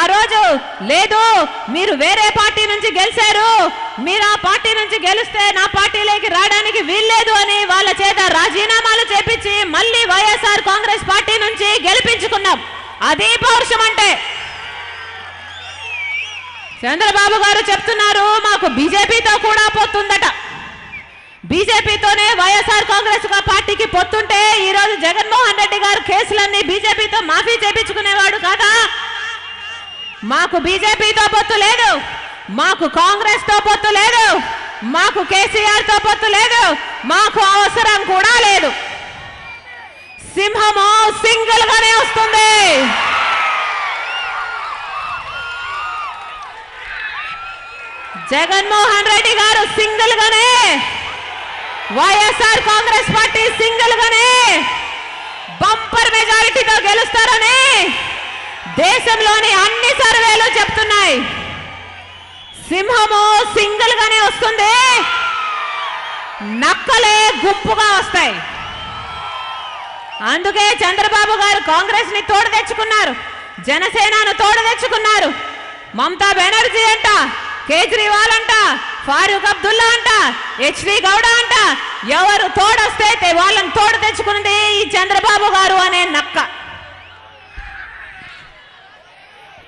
ఆ రోజు లేదు మీరు వేరే పార్టీ నుంచి గెలిచారు, మీరు ఆ పార్టీ నుంచి గెలిస్తే నా పార్టీలోకి రావడానికి వీల్లేదు అని వాళ్ళ చేత రాజీనామాలు చేపించి మళ్ళీ వైఎస్ఆర్ కాంగ్రెస్ పార్టీ నుంచి గెలిపించుకున్నాం. అదే పౌరుషం అంటే. చంద్రబాబు గారు చెప్తున్నారు మాకు బీజేపీతో కూడా పొత్తుందట. బీజేపీతోనే వైఎస్ఆర్ కాంగ్రెస్ పార్టీకి పొత్తుంటే ఈ రోజు జగన్మోహన్ రెడ్డి గారు కేసులన్నీ బీజేపీతో మాఫీ చేపించుకునేవాడు కాదా? మాకు బీజేపీతో పొత్తు లేదు, మాకు కాంగ్రెస్ తో పొత్తు లేదు, మాకు కేసీఆర్ తో పొత్తు లేదు, మాకు అవసరం కూడా లేదు. సింహము సింగిల్ గానే వస్తుంది. జగన్మోహన్ రెడ్డి గారు సింగిల్ గానే, వైఎస్ఆర్ కాంగ్రెస్ పార్టీ సింగిల్ గానే బంపర్ మెజారిటీతో గెలుస్తారని దేశంలోని అన్ని సర్వేలు చెప్తున్నాయి. సింహము సింగిల్ గానే వస్తుంది, నక్కలే గుంపుగా వస్తాయి. అందుకే చంద్రబాబు గారు కాంగ్రెస్ ని తోడు తెచ్చుకున్నారు, జనసేనను తోడు తెచ్చుకున్నారు. మమతా బెనర్జీ అంట, కేజ్రీవాల్ అంట, ఫారూక్ అబ్దుల్లా అంట, హెచ్డి గౌడ అంట, ఎవరు తోడొస్తే వాళ్ళని తోడు తెచ్చుకున్నది ఈ చంద్రబాబు గారు అనే నక్క.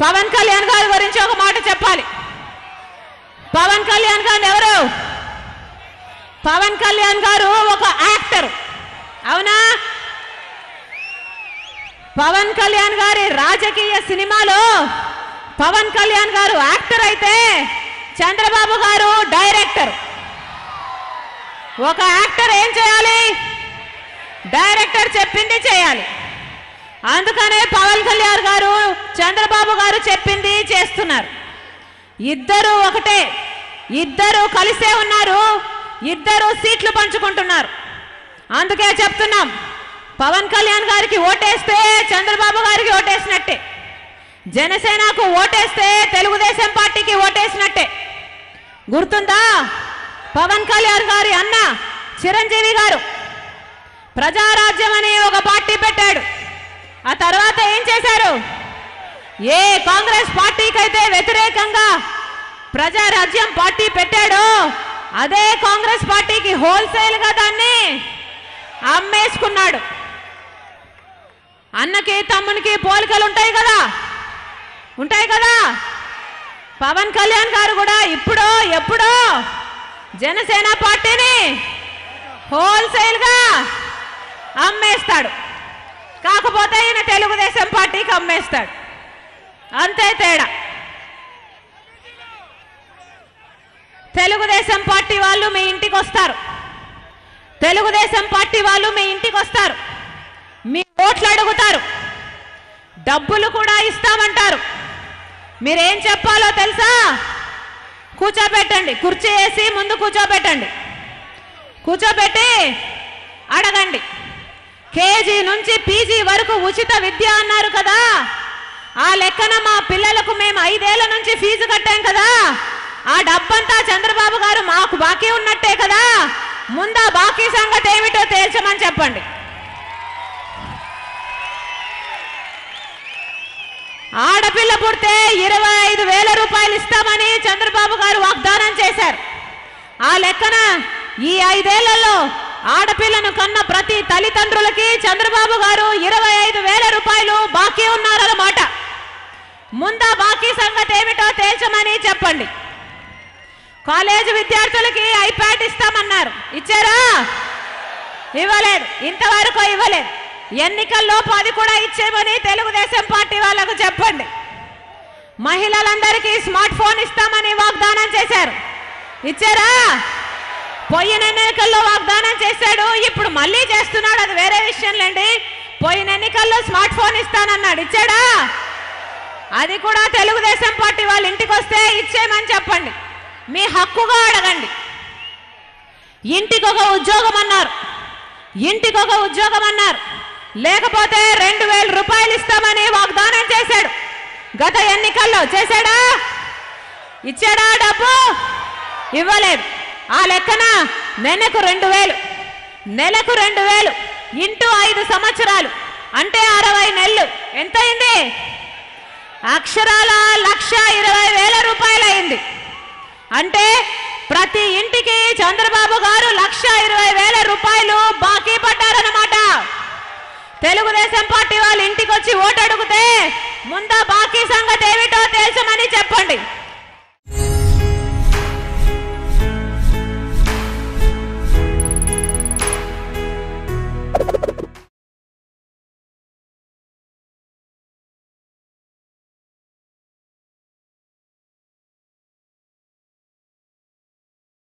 పవన్ కళ్యాణ్ గారి గురించి ఒక మాట చెప్పాలి. పవన్ కళ్యాణ్ గారు ఎవరు? పవన్ కళ్యాణ్ గారు ఒక యాక్టర్, అవునా? పవన్ కళ్యాణ్ గారి రాజకీయ సినిమాలో పవన్ కళ్యాణ్ గారు యాక్టర్ అయితే చంద్రబాబు గారు డైరెక్టర్. ఒక యాక్టర్ ఏం చేయాలి? డైరెక్టర్ చెప్పింది చేయాలి. అందుకనే పవన్ కళ్యాణ్ గారు చంద్రబాబు గారు చెప్పింది చేస్తున్నారు. ఇద్దరు ఒకటే, ఇద్దరు కలిసే ఉన్నారు, ఇద్దరు సీట్లు పంచుకుంటున్నారు. అందుకే చెప్తున్నాం, పవన్ కళ్యాణ్ గారికి ఓటేస్తే చంద్రబాబు గారికి ఓటేసినట్టే, జనసేనకు ఓటేస్తే తెలుగుదేశం పార్టీకి ఓటేసినట్టే. గుర్తుందా? పవన్ కళ్యాణ్ గారి అన్న చిరంజీవి గారు ప్రజారాజ్యం అనే ఒక పార్టీ పెట్టాడు. ఆ తర్వాత ఏం చేశారు? ఏ కాంగ్రెస్ పార్టీకైతే వ్యతిరేకంగా ప్రజారాజ్యం పార్టీ పెట్టాడో అదే కాంగ్రెస్ పార్టీకి హోల్సేల్ గా దాన్ని అమ్మేసుకున్నాడు. అన్నకి తమ్మునికి పోలికలు ఉంటాయి కదా, ఉంటాయి కదా. పవన్ కళ్యాణ్ గారు కూడా ఇప్పుడో ఎప్పుడో జనసేన పార్టీని హోల్సేల్ గా అమ్మేస్తాడు. కాకపోతే ఈయన తెలుగుదేశం పార్టీకి అమ్మేస్తాడు, అంతే తేడా. తెలుగుదేశం పార్టీ వాళ్ళు మీ ఇంటికి వస్తారు, తెలుగుదేశం పార్టీ వాళ్ళు మీ ఇంటికి వస్తారు, మీ ఓట్లు అడుగుతారు, డబ్బులు కూడా ఇస్తామంటారు. మీరేం చెప్పాలో తెలుసా? కూర్చోబెట్టండి, కుర్చీ వేసి ముందు కూర్చోబెట్టండి, కూర్చోబెట్టి అడగండి. కేజీ నుంచి పీజీ వరకు ఉచిత విద్య అన్నారు కదా, ఆ లెక్కన మా పిల్లలకు మేము 5 ఏళ్ల నుంచి ఫీజు కట్టాం కదా, ఆ డబ్బంతా చంద్రబాబు గారు మాకు బాకీ ఉన్నట్టే కదా, ముందా బాకీ సంగతి ఏమిటో తేల్చమని చెప్పండి. ఆడపిల్ల పుడితే 25,000 రూపాయలు ఇస్తామని చంద్రబాబు గారు వాగ్దానం చేశారు. ఆ లెక్కన ఈ 5 ఏళ్లలో ఆడపిల్లను కన్న ప్రతి తల్లిదండ్రులకి చంద్రబాబు గారు 25,000 రూపాయలు బాకీ ఉన్నారన్నమాట. ముందా బాకీ సంగతి ఏమిటో తేల్చమని చెప్పండి. కాలేజీ విద్యార్థులకి ఐప్యాడ్ ఇస్తామన్నారు, ఇచ్చారా? ఇవ్వలేదు, ఇంతవరకు ఇవ్వలేదు. ఎన్నికల్లో అది కూడా ఇచ్చేమని తెలుగుదేశం పార్టీ వాళ్ళకు చెప్పండి. మహిళలందరికీ స్మార్ట్ ఫోన్ ఇస్తామని వాగ్దానం చేశారు, ఇచ్చారా? పోయిన ఎన్నికల్లో వాగ్దానం చేశాడు, ఇప్పుడు మళ్ళీ చేస్తున్నాడు, అది వేరే విషయంలేండి. పోయిన ఎన్నికల్లో స్మార్ట్ ఫోన్ ఇస్తానన్నాడు, ఇచ్చాడా? అది కూడా తెలుగుదేశం పార్టీ వాళ్ళ ఇంటికి వస్తే ఇచ్చేయమని చెప్పండి, మీ హక్కుగా అడగండి. ఇంటికొక ఉద్యోగం అన్నారు, ఇంటికొక ఉద్యోగం అన్నారు, లేకపోతే 2,000 రూపాయలు ఇస్తామని వాగ్దానం చేశాడు. గత ఎన్నికల్లో చేశాడా? ఇచ్చాడా? డబ్బు ఇవ్వలేదు. ఆ లెక్కన నెలకు 2,000, నెలకు 2,000 ఇంటూ 5 సంవత్సరాలు అంటే 60 నెలలు ఎంతైంది? అక్షరాల 1,20,000 రూపాయలైంది. అంటే ప్రతి ఇంటికి చంద్రబాబు గారు 1,20,000 రూపాయలు బాకీ పడ్డారన్నమాట. తెలుగుదేశం పార్టీ వాళ్ళు ఇంటికి వచ్చి ఓటు అడిగితే ముందా బాకీ సంగతి ఏమిటో తెలుసమని చెప్పండి.